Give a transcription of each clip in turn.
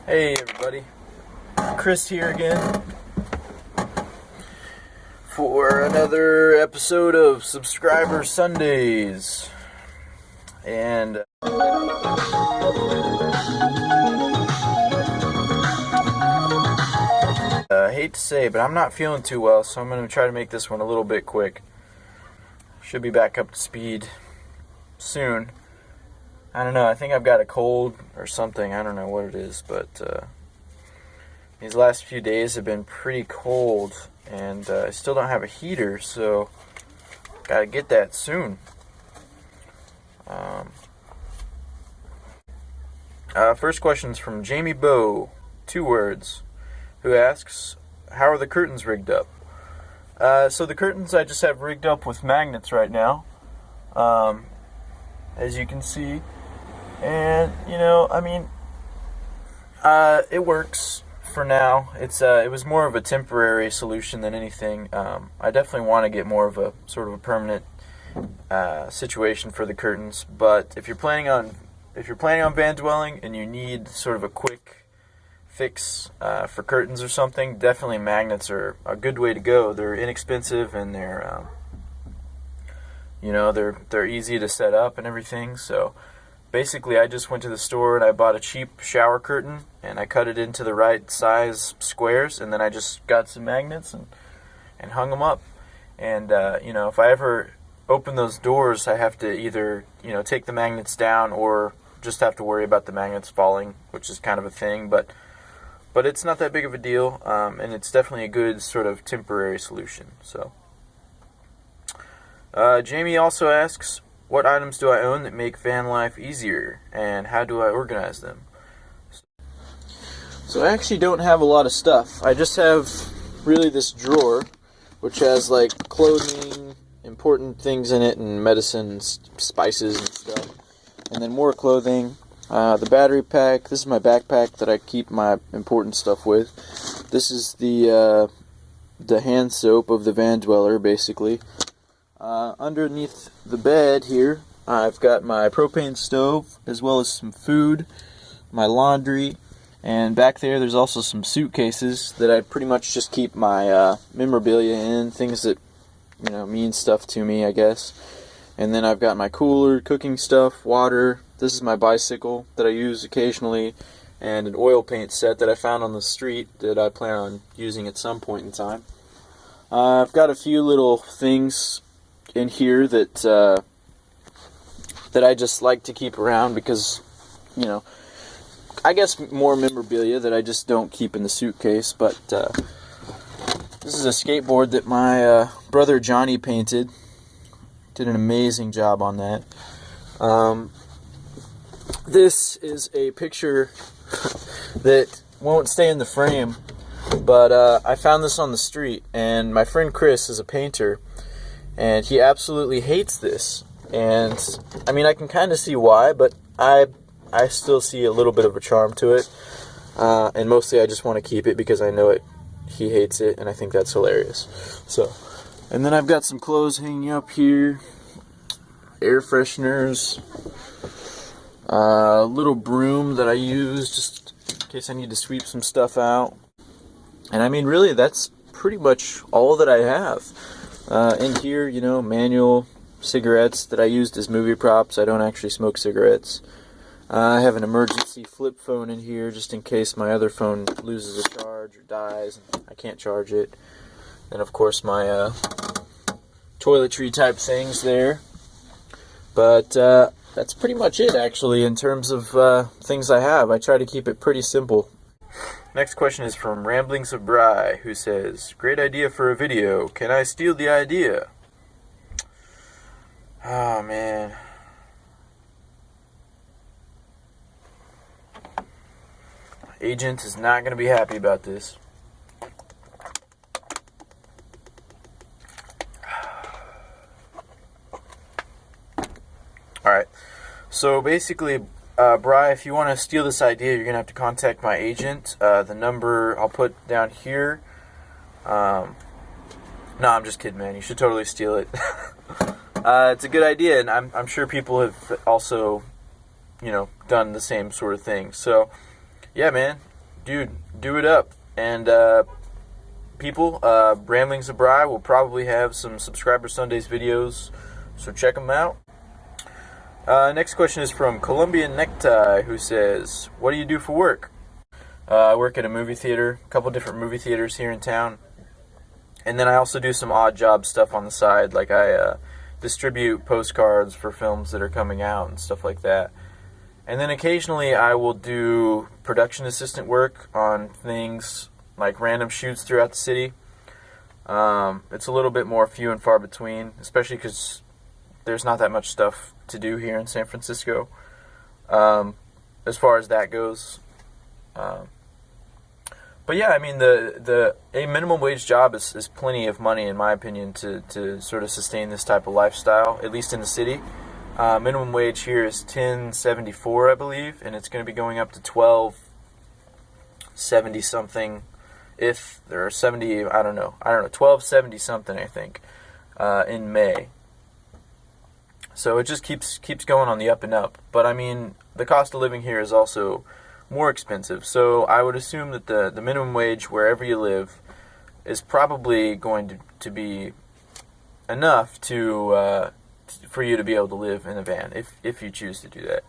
Hey everybody, Chris here again for another episode of Subscriber Sundays. And I hate to say, but I'm not feeling too well, so I'm going to try to make this one a little bit quick. Should be back up to speed soon. I don't know, I think I've got a cold or something. I don't know what it is, but these last few days have been pretty cold, and I still don't have a heater, so gotta get that soon. First question's from Jamie Bow, 2 words, who asks, how are the curtains rigged up? So the curtains I just have rigged up with magnets right now, as you can see. And, you know, I mean, it works for now. It was more of a temporary solution than anything. I definitely want to get more of a sort of a permanent situation for the curtains. But if you're planning on van dwelling and you need sort of a quick fix for curtains or something, definitely magnets are a good way to go. They're inexpensive and they're they're easy to set up and everything. So basically, I just went to the store and I bought a cheap shower curtain and I cut it into the right size squares, and then I just got some magnets and hung them up. And if I ever open those doors, I have to either take the magnets down or just have to worry about the magnets falling, which is kind of a thing. But it's not that big of a deal, and it's definitely a good sort of temporary solution. So Jamie also asks, what items do I own that make van life easier, and how do I organize them? So I actually don't have a lot of stuff. I just have really this drawer, which has like clothing, important things in it, and medicine, spices and stuff. And then more clothing, the battery pack. This is my backpack that I keep my important stuff with. This is the hand soap of the van dweller, basically. Underneath the bed here, I've got my propane stove, as well as some food, my laundry, and back there's also some suitcases that I pretty much just keep my memorabilia in, things that mean stuff to me, I guess. And then I've got my cooler, cooking stuff, water. This is my bicycle that I use occasionally, and an oil paint set that I found on the street that I plan on using at some point in time. I've got a few little things in here that I just like to keep around because, I guess more memorabilia that I just don't keep in the suitcase. But this is a skateboard that my brother Johnny painted. Did an amazing job on that. This is a picture that won't stay in the frame, but I found this on the street, and my friend Chris is a painter, and he absolutely hates this. And I mean, I can kind of see why, but I still see a little bit of a charm to it. And mostly I just want to keep it because I know he hates it, and I think that's hilarious. So, and then I've got some clothes hanging up here, air fresheners, a little broom that I use just in case I need to sweep some stuff out. And I mean, really, that's pretty much all that I have. In here, manual cigarettes that I used as movie props. I don't actually smoke cigarettes. I have an emergency flip phone in here just in case my other phone loses a charge or dies and I can't charge it. And of course my toiletry type things there. But that's pretty much it, actually, in terms of things I have. I try to keep it pretty simple. Next question is from Ramblings of Bry, who says, great idea for a video. Can I steal the idea? Oh, man. Agent is not going to be happy about this. Alright, so basically, Bri, if you want to steal this idea, you're going to have to contact my agent. The number I'll put down here. No, I'm just kidding, man. You should totally steal it. It's a good idea, and I'm sure people have also, done the same sort of thing. So, yeah, man, dude, do it up. And people, Ramblings of Bry will probably have some Subscriber Sundays videos, so check them out. Next question is from Colombian Necktie, who says, what do you do for work? I work at a movie theater, a couple different movie theaters here in town. And then I also do some odd job stuff on the side, like I distribute postcards for films that are coming out and stuff like that. And then occasionally I will do production assistant work on things like random shoots throughout the city. It's a little bit more few and far between, especially because there's not that much stuff to do here in San Francisco, as far as that goes. But yeah, I mean, a minimum wage job is plenty of money, in my opinion, to sort of sustain this type of lifestyle, at least in the city. Minimum wage here is $10.74, I believe, and it's going to be going up to $12.70 something. If there are 70, I don't know, $12.70 something, I think, in May. So it just keeps going on the up and up. But I mean, the cost of living here is also more expensive. So I would assume that the minimum wage wherever you live is probably going to be enough to for you to be able to live in a van if you choose to do that.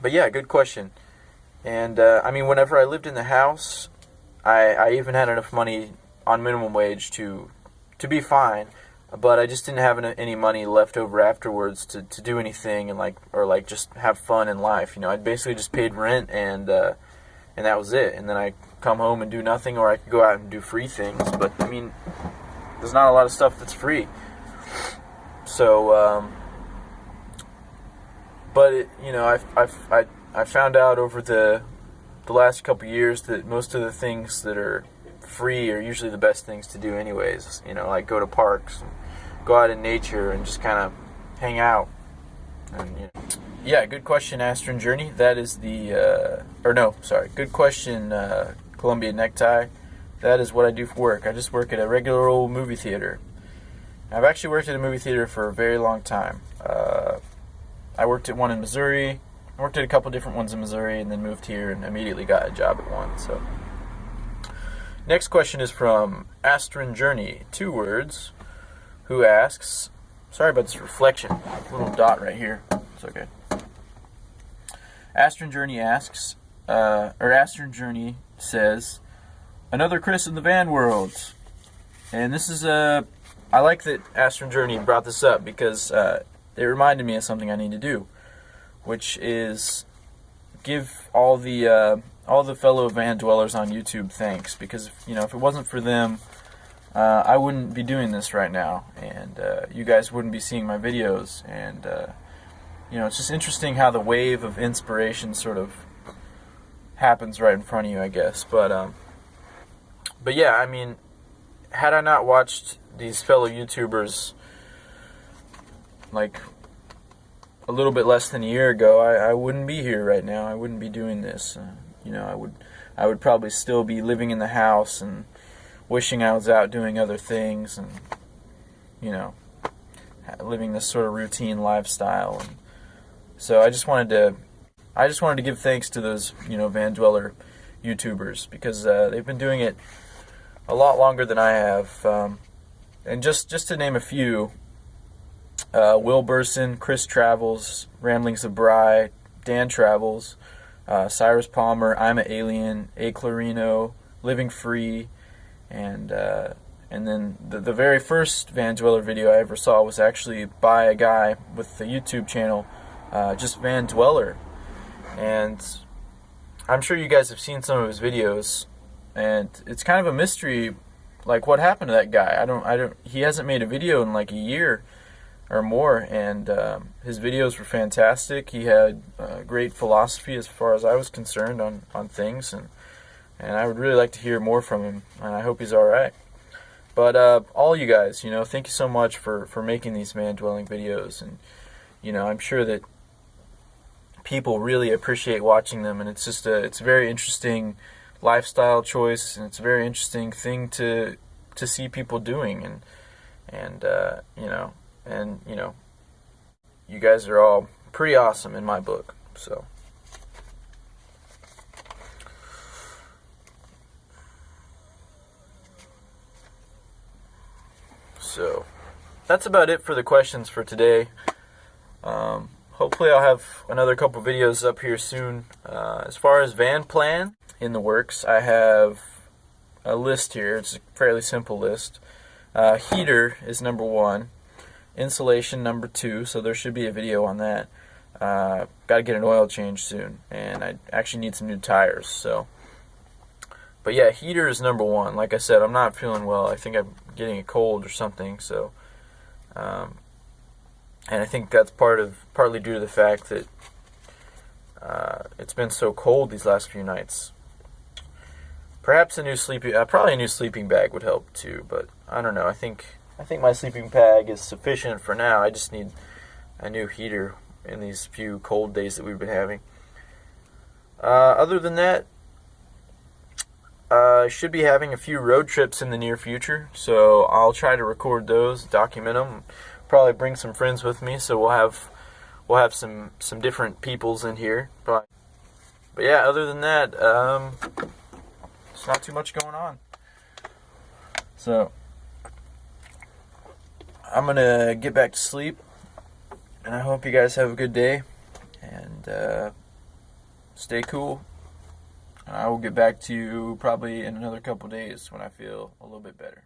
But yeah, good question. And I mean, whenever I lived in the house, I even had enough money on minimum wage to be fine. But I just didn't have any money left over afterwards to do anything or just have fun in life. You know, I basically just paid rent and that was it. And then I come home and do nothing, or I could go out and do free things. But I mean, there's not a lot of stuff that's free. So, but I found out over the last couple years that most of the things that are free are usually the best things to do anyways. You know, like go to parks, and go out in nature, and just kind of hang out. And, you know. Yeah, good question, Astron Journey. That is good question, Columbia Necktie. That is what I do for work. I just work at a regular old movie theater. I've actually worked at a movie theater for a very long time. I worked at one in Missouri. I worked at a couple different ones in Missouri, and then moved here and immediately got a job at one. So, next question is from Astron Journey, 2 words, who asks, sorry about this reflection, little dot right here, it's okay. Astron Journey asks, Astron Journey says, another Chris in the van world. And this is I like that Astron Journey brought this up because it reminded me of something I need to do, which is give all the fellow van dwellers on YouTube thanks, because if it wasn't for them, I wouldn't be doing this right now, and you guys wouldn't be seeing my videos, and it's just interesting how the wave of inspiration sort of happens right in front of you, I guess. But yeah, I mean, had I not watched these fellow YouTubers like a little bit less than a year ago, I wouldn't be here right now. I wouldn't be doing this. I would probably still be living in the house and wishing I was out doing other things, and living this sort of routine lifestyle. And so I just wanted to give thanks to those van dweller YouTubers, because they've been doing it a lot longer than I have. And just to name a few, Will Burson, Chris Travels, Ramblings of Bry, Dan Travels, Cyrus Palmer, I'm an Alien, A. Clarino, Living Free, and then the very first Van Dweller video I ever saw was actually by a guy with the YouTube channel, just Van Dweller. And I'm sure you guys have seen some of his videos, and it's kind of a mystery, like what happened to that guy. He hasn't made a video in like a year or more, and his videos were fantastic. He had great philosophy as far as I was concerned on things, and I would really like to hear more from him, and I hope he's alright. But all you guys, thank you so much for making these van-dwelling videos, and I'm sure that people really appreciate watching them, and it's just it's a very interesting lifestyle choice, and it's a very interesting thing to see people doing, and you guys are all pretty awesome in my book. So that's about it for the questions for today. Hopefully I'll have another couple videos up here soon. As far as van plan in the works, I have a list here. It's a fairly simple list. Heater is number 1. Insulation number 2, so there should be a video on that. Got to get an oil change soon, and I actually need some new tires. So, but yeah, heater is number 1. Like I said, I'm not feeling well. I think I'm getting a cold or something. So, and I think that's partly due to the fact that it's been so cold these last few nights. Perhaps probably a new sleeping bag would help too, but I don't know. I think my sleeping bag is sufficient for now. I just need a new heater in these few cold days that we've been having. Other than that, I should be having a few road trips in the near future, so I'll try to record those, document them. Probably bring some friends with me, so we'll have some different peoples in here. But yeah, other than that, there's not too much going on. So I'm gonna get back to sleep, and I hope you guys have a good day, and stay cool. I will get back to you probably in another couple days when I feel a little bit better.